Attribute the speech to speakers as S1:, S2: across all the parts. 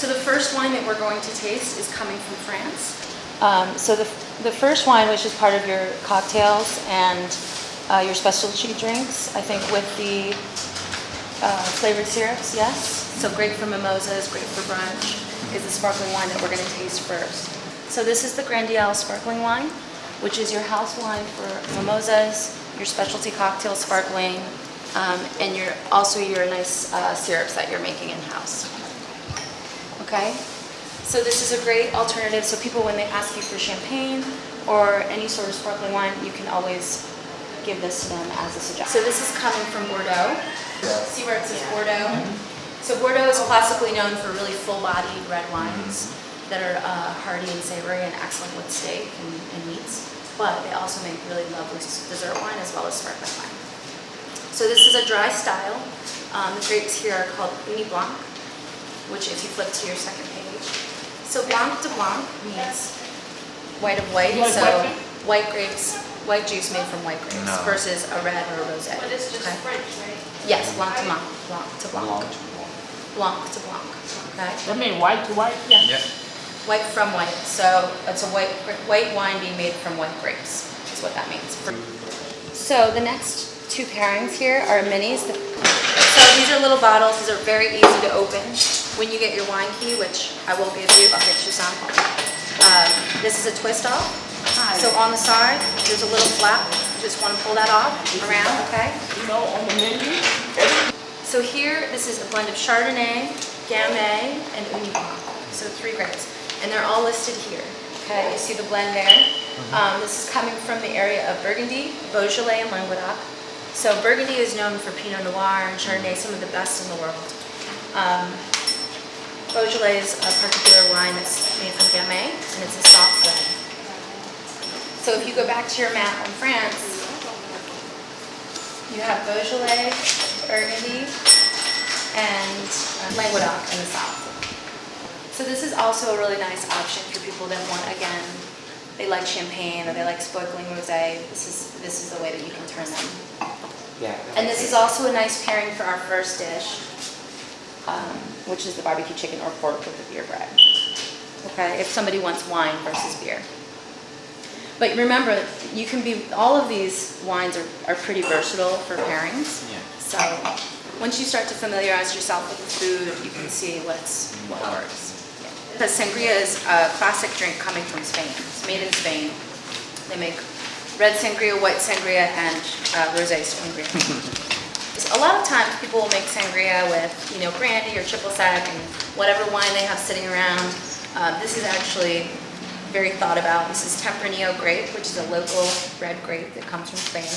S1: So the first wine that we're going to taste is coming from France. So the first wine, which is part of your cocktails and your specialty drinks, I think with the flavored syrups, yes. So great for mimosas, great for brunch, is the sparkling wine that we're going to taste first. So this is the Grandial sparkling wine, which is your house wine for mimosas, your specialty cocktail sparkling, and your nice syrups that you're making in-house. Okay? So this is a great alternative. So people, when they ask you for champagne or any sort of sparkling wine, you can always give this to them as a suggestion. So this is coming from Bordeaux. See where it says Bordeaux? So Bordeaux is classically known for really full-bodied red wines that are hearty and savory and excellent with steak and meats. But they also make really lovely dessert wine as well as sparkling wine. So this is a dry style. The grapes here are called Uni Blanc, which if you flip to your second page. So Blanc de Blanc means white of white. So white grapes, white juice made from white grapes versus a red or a rosé.
S2: But it's just French, right?
S1: Yes, Blanc de Blanc. Blanc de Blanc. Blanc to Blanc. Okay.
S3: That means white to white?
S1: Yeah. White from white. So it's a white wine being made from white grapes. Is what that means. So the next two pairings here are minis. So these are little bottles. These are very easy to open. When you get your wine key, which I will give you, I'll get you some. This is a twist off. So on the side, there's a little flap. Just want to pull that off around, okay?
S3: You know, on the menu.
S1: So here, this is a blend of Chardonnay, Gamay, and Uni Blanc. So 3 grapes. And they're all listed here. Okay, you see the blend there? This is coming from the area of Burgundy, Beaujolais, and Languedoc. So Burgundy is known for Pinot Noir and Chardonnay, some of the best in the world. Beaujolais is a particular wine that's made from Gamay, and it's a soft red. So if you go back to your map on France, you have Beaujolais, Burgundy, and Languedoc in the south. So this is also a really nice option for people that want, again, they like champagne or they like sparkling rosé. This is the way that you can turn them.
S4: Yeah.
S1: And this is also a nice pairing for our first dish, which is the barbecue chicken or pork with the beer bread. Okay, if somebody wants wine versus beer. But remember, you can be, all of these wines are pretty versatile for pairings.
S4: Yeah.
S1: So once you start to familiarize yourself with the food, you can see what works. Yeah. Because sangria is a classic drink coming from Spain. It's made in Spain. They make red sangria, white sangria, and rosé sangria. A lot of times people will make sangria with, brandy or triple sec and whatever wine they have sitting around. This is actually very thought about. This is Tempranillo grape, which is a local red grape that comes from Spain.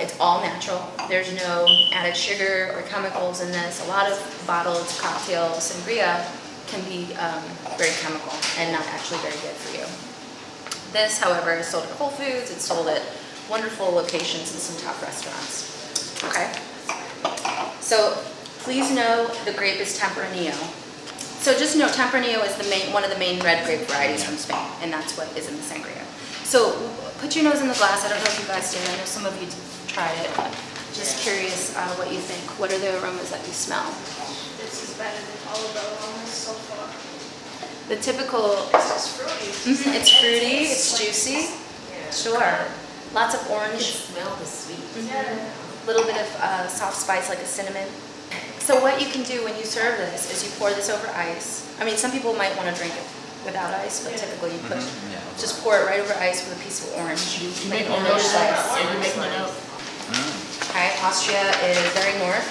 S1: It's all natural. There's no added sugar or chemicals in this. A lot of bottled cocktail sangria can be very chemical and not actually very good for you. This, however, is sold at Whole Foods. It's sold at wonderful locations and some top restaurants. Okay? So please know the grape is Tempranillo. So just know Tempranillo is one of the main red grape varieties from Spain, and that's what is in the sangria. So put your nose in the glass. I don't know if you guys did. I know some of you tried it. Just curious what you think. What are the aromas that you smell?
S2: This is better than all of the aromas so far.
S1: The typical...
S2: This is fruity.
S1: It's fruity. It's juicy.
S2: Yeah.
S1: Sure. Lots of orange.
S5: Smell the sweet.
S2: Yeah.
S1: A little bit of soft spice like a cinnamon. So what you can do when you serve this is you pour this over ice. I mean, some people might want to drink it without ice, but typically you just pour it right over ice with a piece of orange.
S3: You
S1: Like
S3: make
S1: an
S3: one
S1: orange
S3: of
S1: slice.
S3: you make one of
S1: Okay, Austria is very north.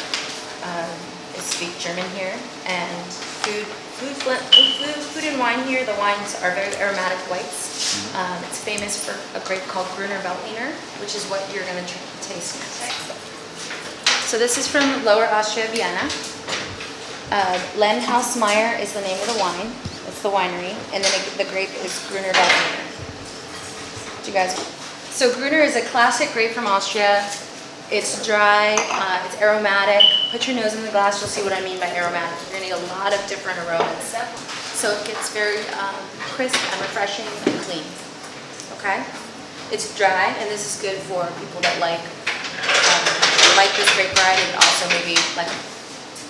S1: They speak German here, and food and wine here. The wines are very aromatic whites. It's famous for a grape called Gruner Veltliner, which is what you're going to taste next. So this is from Lower Austria, Vienna. Landhausmeier is the name of the wine. It's the winery, and then the grape is Gruner Veltliner. Do you guys? So Gruner is a classic grape from Austria. It's dry, it's aromatic. Put your nose in the glass, you'll see what I mean by aromatic. You're gonna get a lot of different aromas. So it gets very crisp and refreshing and clean, okay? It's dry, and this is good for people that like this grape variety, but also maybe like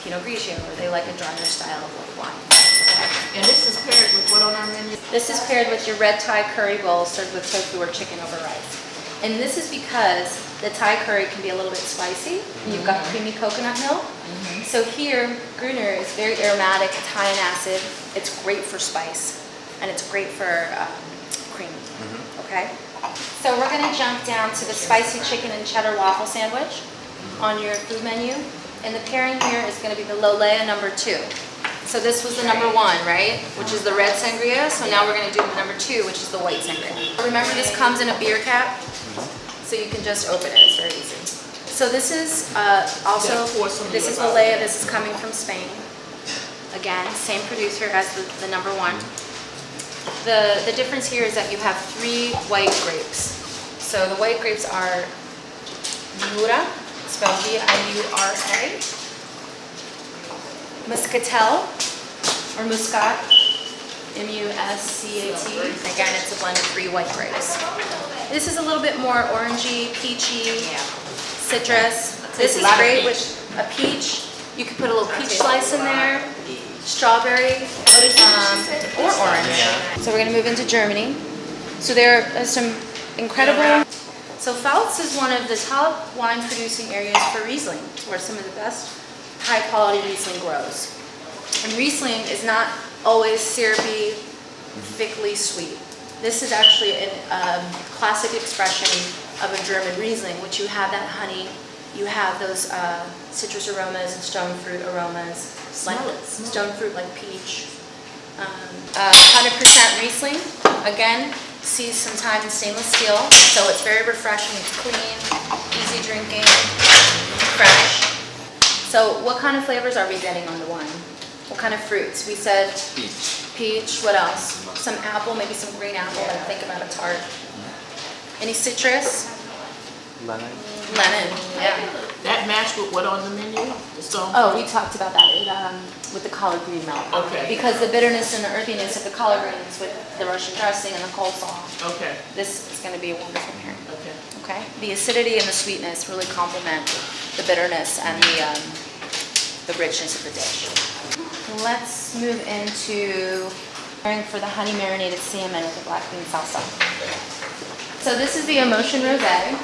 S1: Pinot Grigio, or they like a drier style of wine. This is paired with your red Thai curry bowl served with tofu or chicken over rice. And this is because the Thai curry can be a little bit spicy. You've got creamy coconut milk. So here, Gruner is very aromatic, it's high in acid, it's great for spice, and it's great for cream, okay? So we're gonna jump down to the spicy chicken and cheddar waffle sandwich on your food menu. And the pairing here is gonna be the Lolea number 2. So this was the number 1, right? Which is the red sangria. So now we're gonna do the number 2, which is the white sangria. Remember, this comes in a beer cap, so you can just open it, it's very easy. So this is this is Lolea, this is coming from Spain. Again, same producer as the number 1. The difference here is that you have 3 white grapes. So the white grapes are Miura, spelled Viura, Muscatel, or Muscat, M-U-S-C-A-T. Again, it's a blend of 3 white grapes. This is a little bit more orangey, peachy, citrus. This is great with a peach. You could put a little peach slice in there, strawberry, or orange. So we're gonna move into Germany. So there are some incredible... So Pfalz is one of the top wine producing areas for Riesling, where some of the best high quality Riesling grows. And Riesling is not always syrupy, thickly sweet. This is actually a classic expression of a German Riesling, which you have that honey, you have those citrus aromas and stone fruit aromas. Stone fruit like peach. 100% Riesling, again, sees some time in stainless steel, so it's very refreshing, it's clean, easy drinking, fresh. So what kind of flavors are we getting on the wine? What kind of fruits? We said peach, what else? Some apple, maybe some green apple, like think about a tart. Any citrus? Lemon, yeah.
S3: That matched with what on the menu? The stone
S1: Oh,
S3: fruit?
S1: we talked about that with the collard green milk.
S3: Okay.
S1: Because the bitterness and the earthiness of the collard greens with the Russian dressing and the coleslaw,
S3: Okay,
S1: this is going to be a wonderful pairing.
S3: okay.
S1: Okay? The acidity and the sweetness really complement the bitterness and the richness of the dish. Let's move into pairing for the honey marinated salmon with the black bean salsa. So this is the Emotion Rosé.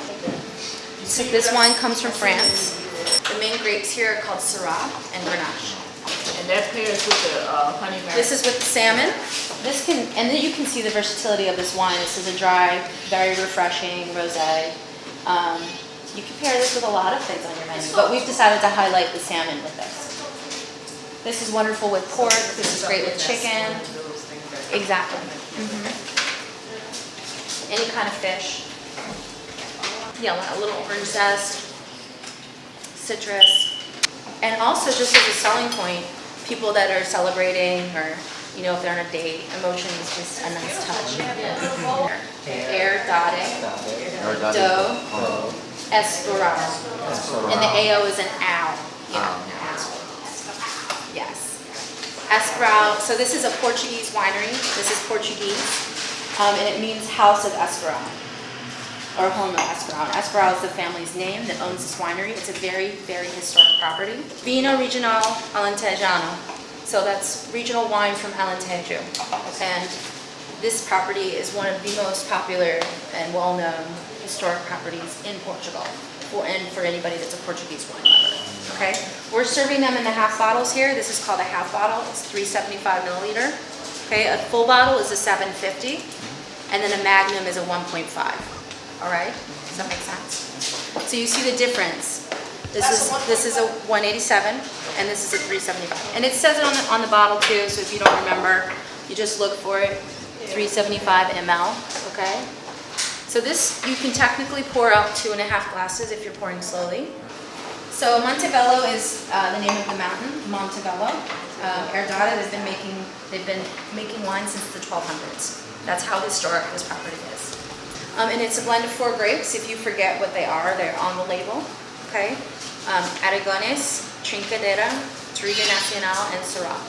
S1: So this wine comes from France. The main grapes here are called Syrah and Grenache.
S3: And that pairs with the honey marinade.
S1: This is with the salmon. This can, and then you can see the versatility of this wine. This is a dry, very refreshing rosé. You can pair this with a lot of things on your menu, but we've decided to highlight the salmon with this. This is wonderful with pork. This is great with chicken. Exactly. Any kind of fish. Yeah, a little orange zest, citrus. And also just as a selling point, people that are celebrating or, you know, if they're on a date, Emotion is just a nice touch. Air dade, dough, Esperado. And the AO is an ow. Yes. Esperado, so this is a Portuguese winery. This is Portuguese. And it means house of Esperado. Or home of Esperado. Esperado is the family's name that owns this winery. It's a very, very historic property. Vino Regional Alentejano. So that's regional wine from Alentejo. And this property is one of the most popular and well-known historic properties in Portugal. And for anybody that's a Portuguese wine lover. Okay? We're serving them in the half bottles here. This is called a half bottle. It's 375 milliliter. Okay? A full bottle is a 750. And then a magnum is a 1.5. All right, does that make sense? So you see the difference. This is a 187, and this is a 375. And it says it on the bottle too. So if you don't remember, you just look for it. 375 ml. Okay. So this you can technically pour out 2.5 glasses if you're pouring slowly. So Montebello is the name of the mountain. Montebello. Herdada. They've been making wine since the 1200s. That's how historic this property is. And it's a blend of 4 grapes. If you forget what they are, they're on the label. Okay. Aragones, Trincadera, Touriga Nacional, and Syrah.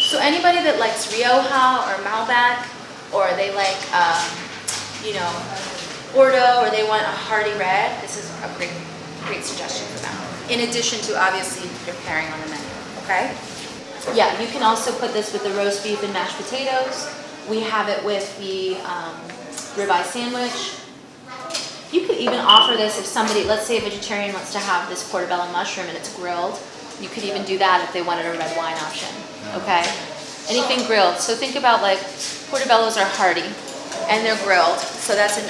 S1: So anybody that likes Rioja or Malbec, or they like, Bordeaux, or they want a hearty red, this is a great suggestion for them. In addition to obviously your pairing on the menu. Okay. Yeah, you can also put this with the roast beef and mashed potatoes. We have it with the ribeye sandwich. You could even offer this if somebody, let's say a vegetarian wants to have this portobello mushroom and it's grilled. You could even do that if they wanted a red wine option, okay? Anything grilled. So think about like portobellos are hearty and they're grilled. So that's an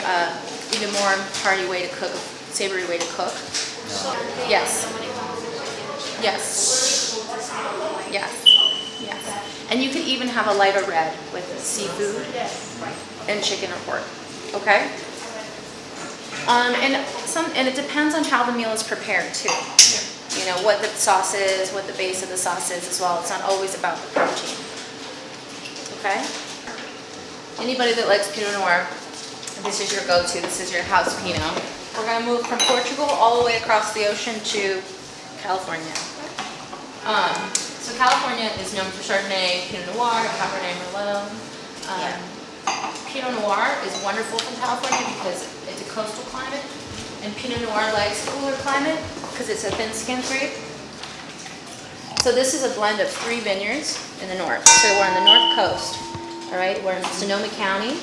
S1: even more hearty way to cook, savory way to cook. Yes. Yes. Yes. Yes. And you could even have a lighter red with seafood and chicken or pork, okay? And it depends on how the meal is prepared too. You know, what the sauce is, what the base of the sauce is as well. It's not always about the protein. Okay? Anybody that likes Pinot Noir, this is your go-to, this is your house Pinot. We're gonna move from Portugal all the way across the ocean to California. So California is known for Chardonnay, Pinot Noir, Cabernet Merlot. Pinot Noir is wonderful from California because it's a coastal climate, and Pinot Noir likes a cooler climate because it's a thin-skinned grape. So this is a blend of 3 vineyards in the north. So we're on the north coast, all right? We're in Sonoma County.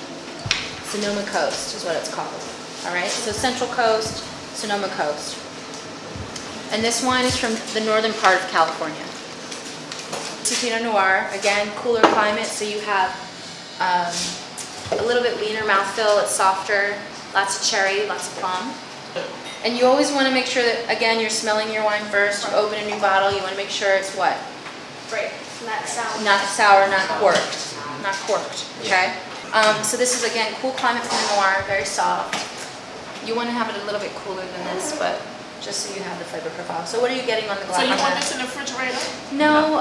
S1: Sonoma Coast is what it's called, all right? So Central Coast, Sonoma Coast. And this wine is from the northern part of California. Pinot Noir, again, cooler climate, so you have a little bit leaner mouthfeel, it's softer, lots of cherry, lots of plum. And you always want to make sure that, again, you're smelling your wine first. You open a new bottle, you want to make sure it's what?
S2: Right, not sour.
S1: Not sour, not corked. Not corked, okay? So this is, again, cool climate Pinot Noir, very soft. You want to have it a little bit cooler than this, but just so you have the flavor profile. So what are you getting on the glass?
S3: So you want this in the refrigerator?
S1: No,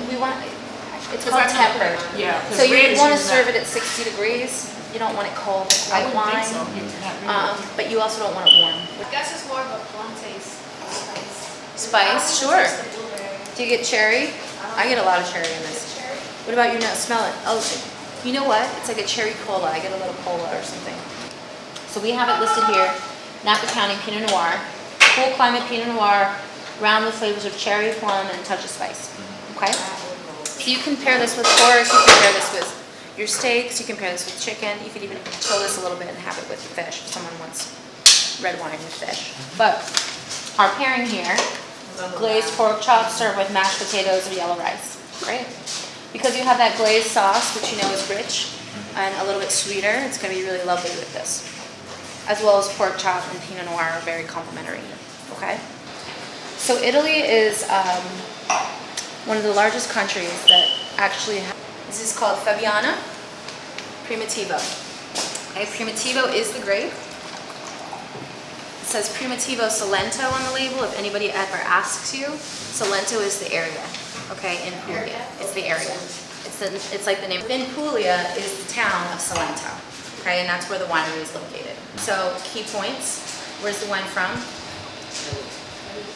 S1: we want, it's called tempered.
S3: Yeah.
S1: So you want to serve it at 60 degrees. You don't want it cold like wine.
S3: I wouldn't think so. Not really.
S1: But you also don't want it warm.
S2: I guess it's more of a plum taste.
S1: Spice, sure.
S2: Taste the blueberry.
S1: Do you get cherry? I get a lot of cherry in this. What about you? Now smell it. Oh, you know what? It's like a cherry cola. I get a little cola or something. So we have it listed here. Napa County Pinot Noir. Cool climate Pinot Noir. Round with flavors of cherry, plum, and a touch of spice. Okay? So you can pair this with pork. You can pair this with your steaks. You can pair this with chicken. You could even chill this a little bit and have it with your fish if someone wants red wine with fish. But our pairing here, glazed pork chops served with mashed potatoes or yellow rice. Great. Because you have that glazed sauce, which you know is rich and a little bit sweeter, it's going to be really lovely with this. As well as pork chop and Pinot Noir are very complementary. Okay? So Italy is one of the largest countries that actually has, this is called Fabiana Primitivo. Okay, Primitivo is the grape. It says Primitivo Salento on the label if anybody ever asks you. Salento is the area, okay, in Puglia. It's the area. It's like the name. Within Puglia is the town of Salento, okay, and that's where the winery is located. So key points, where's the wine from?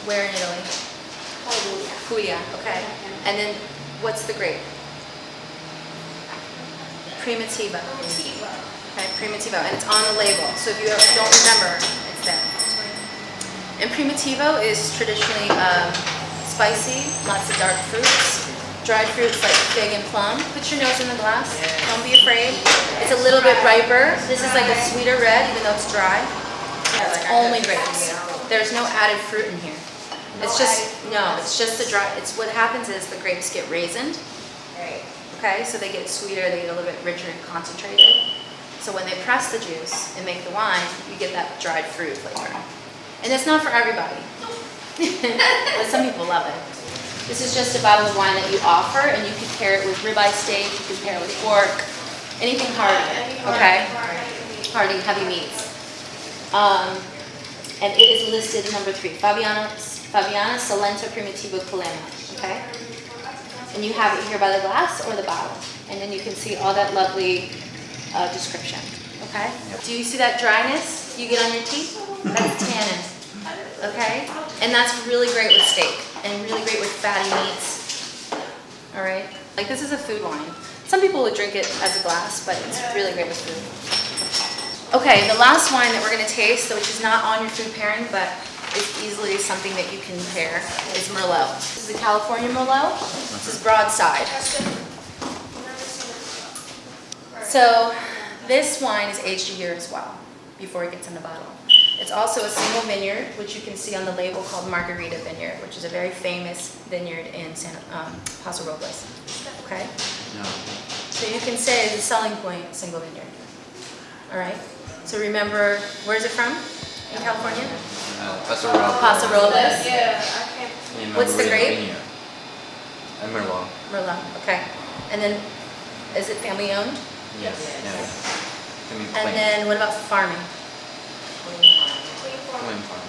S1: Where in Italy? Puglia, okay. And then what's the grape? Primitivo. Okay, Primitivo, and it's on the label. So if you don't remember, it's there. And Primitivo is traditionally spicy, lots of dark fruits, dried fruits like fig and plum. Put your nose in the glass. Don't be afraid. It's a little bit riper. This is like a sweeter red, even though it's dry. It's only grapes. There's no added fruit in here. It's just the dry. It's what happens is the grapes get raisined. Okay, so they get sweeter, they get a little bit richer and concentrated. So when they press the juice and make the wine, you get that dried fruit flavor. And it's not for everybody, but some people love it. This is just a bottle of wine that you offer, and you can pair it with ribeye steak, you can pair it with pork, anything hearty, okay? Hearty, heavy meats. And it is listed number 3, Fabiana Salento Primitivo Colema, okay? And you have it here by the glass or the bottle. And then you can see all that lovely description, okay? Do you see that dryness you get on your teeth? That's tannin, okay? And that's really great with steak and really great with fatty meats, all right? Like this is a food wine. Some people would drink it as a glass, but it's really great with food. Okay, the last wine that we're gonna taste, which is not on your food pairing, but is easily something that you can pair, is Merlot. This is the California Merlot. This is Broadside. So this wine is aged a year as well before it gets in the bottle. It's also a single vineyard, which you can see on the label called Margarita Vineyard, which is a very famous vineyard in Paso Robles. Okay?
S4: No.
S1: So you can say as a selling point, single vineyard. All right? So remember, where is it from in California?
S4: Paso Robles.
S1: Paso Robles.
S2: Yeah, I can't.
S4: In
S1: What's the
S4: Margarita
S1: grape?
S4: Vineyard. Merlot.
S1: Merlot. Okay. And then, is it family owned?
S4: Yes. I mean,
S1: And then what about farming?
S2: Clean farm.
S4: plain farm.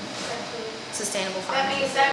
S1: Sustainable
S2: That
S1: farming?
S2: means that